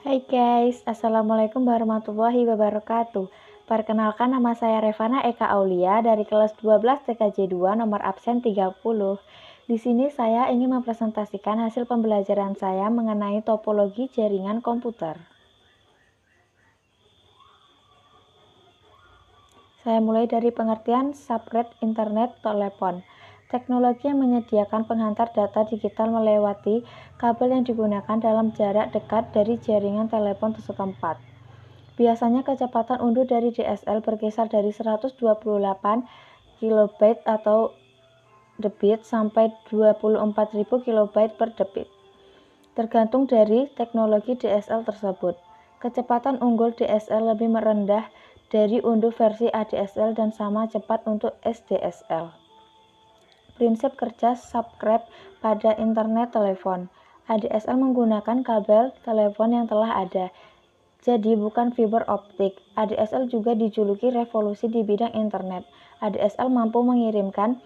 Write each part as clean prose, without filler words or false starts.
Hai guys, Assalamualaikum warahmatullahi wabarakatuh. Perkenalkan, nama saya Revana Eka Aulia dari kelas 12 TKJ 2 nomor absen 30. Di sini saya ingin mempresentasikan hasil pembelajaran saya mengenai topologi jaringan komputer. Saya mulai dari pengertian subnet internet telepon. Teknologi yang menyediakan penghantar data digital melewati kabel yang digunakan dalam jarak dekat dari jaringan telepon setempat. Biasanya kecepatan unduh dari DSL berkisar dari 128 KB atau debit sampai 24.000 KB per debit, tergantung dari teknologi DSL tersebut. Kecepatan unggul DSL lebih rendah dari unduh versi ADSL dan sama cepat untuk SDSL. Prinsip kerja subscribe pada internet telepon. ADSL menggunakan kabel telepon yang telah ada, jadi bukan fiber optik. ADSL juga dijuluki revolusi di bidang internet. ADSL mampu mengirimkan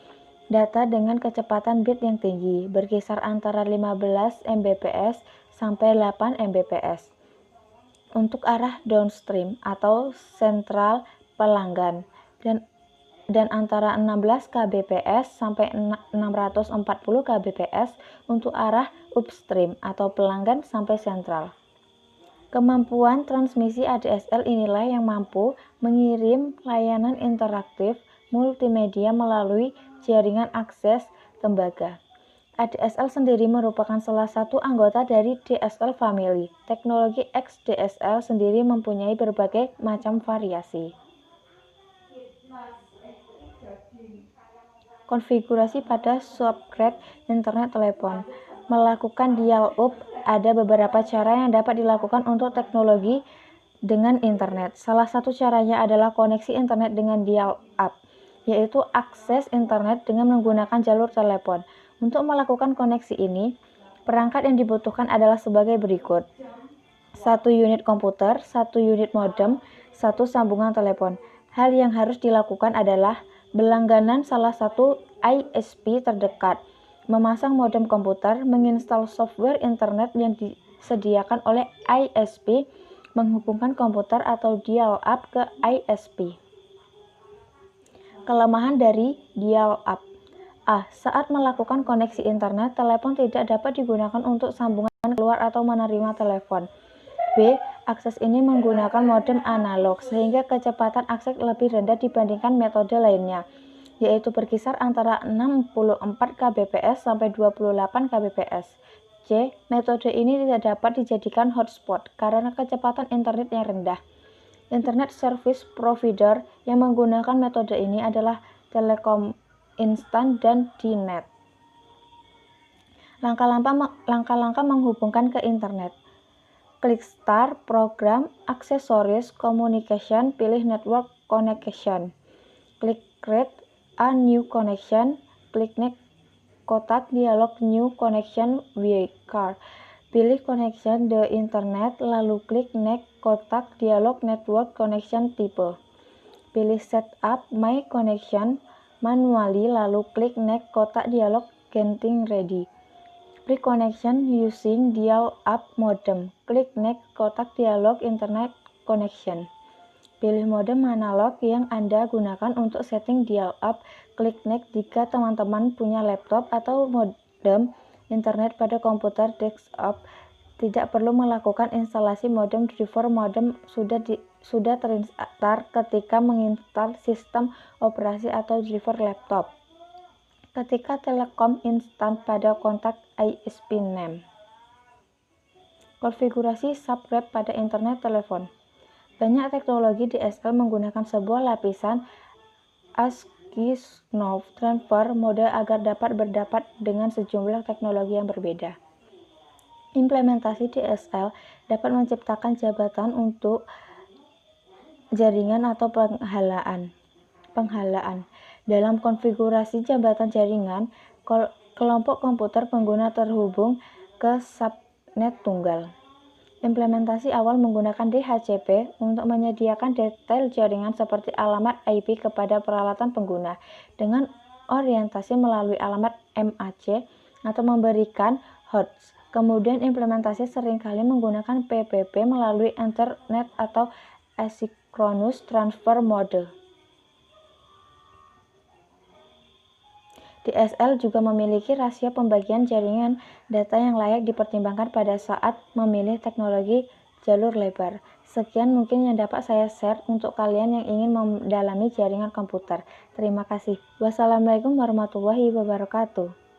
data dengan kecepatan bit yang tinggi, berkisar antara 15 Mbps sampai 8 Mbps. Untuk arah downstream atau sentral pelanggan dan antara 16 kbps sampai 640 kbps untuk arah upstream atau pelanggan sampai sentral. Kemampuan transmisi ADSL inilah yang mampu mengirim layanan interaktif multimedia melalui jaringan akses tembaga. ADSL sendiri merupakan salah satu anggota dari DSL family. Teknologi XDSL sendiri mempunyai berbagai macam variasi. Konfigurasi pada subnet internet telepon. Melakukan dial-up, ada beberapa cara yang dapat dilakukan untuk teknologi dengan internet. Salah satu caranya adalah koneksi internet dengan dial-up, yaitu akses internet dengan menggunakan jalur telepon. Untuk melakukan koneksi ini, perangkat yang dibutuhkan adalah sebagai berikut. 1 unit komputer, 1 unit modem, 1 sambungan telepon. Hal yang harus dilakukan adalah berlangganan salah satu ISP terdekat, memasang modem komputer, menginstal software internet yang disediakan oleh ISP, menghubungkan komputer atau dial-up ke ISP. Kelemahan dari dial-up. A. Saat melakukan koneksi internet, telepon tidak dapat digunakan untuk sambungan keluar atau menerima telepon. B. Akses ini menggunakan modem analog, sehingga kecepatan akses lebih rendah dibandingkan metode lainnya, yaitu berkisar antara 64 kbps sampai 28 kbps. C. Metode ini tidak dapat dijadikan hotspot karena kecepatan internet yang rendah. Internet service provider yang menggunakan metode ini adalah Telekom Instan dan Dnet. Langkah-langkah menghubungkan ke internet. Klik Start, Program, Aksesoris, Communication, pilih Network Connection. Klik Create a New Connection, klik Next kotak dialog New Connection with Card. Pilih Connection the Internet, lalu klik Next kotak dialog Network Connection Type. Pilih Set up My Connection manually, lalu klik Next kotak dialog Getting Ready. Pre-connection using dial-up modem. Klik Next kotak dialog Internet Connection. Pilih modem analog yang Anda gunakan untuk setting dial-up. Klik Next jika teman-teman punya laptop atau modem internet pada komputer desktop. Tidak perlu melakukan instalasi modem driver. Modem sudah terinstall ketika menginstal sistem operasi atau driver laptop. Ketika Telekom Instan pada kontak ISP name. Konfigurasi subnet pada internet telepon. Banyak teknologi DSL menggunakan sebuah lapisan ASCII Node Transfer mode agar dapat berdapat dengan sejumlah teknologi yang berbeda. Implementasi DSL dapat menciptakan jabatan untuk jaringan atau penghalaan. Dalam konfigurasi jabatan jaringan, kelompok komputer pengguna terhubung ke subnet tunggal. Implementasi awal menggunakan DHCP untuk menyediakan detail jaringan seperti alamat IP kepada peralatan pengguna dengan orientasi melalui alamat MAC atau memberikan Hz. Kemudian implementasi seringkali menggunakan PPP melalui Ethernet atau Asynchronous Transfer Mode. DSL juga memiliki rasio pembagian jaringan data yang layak dipertimbangkan pada saat memilih teknologi jalur lebar. Sekian mungkin yang dapat saya share untuk kalian yang ingin mendalami jaringan komputer. Terima kasih. Wassalamualaikum warahmatullahi wabarakatuh.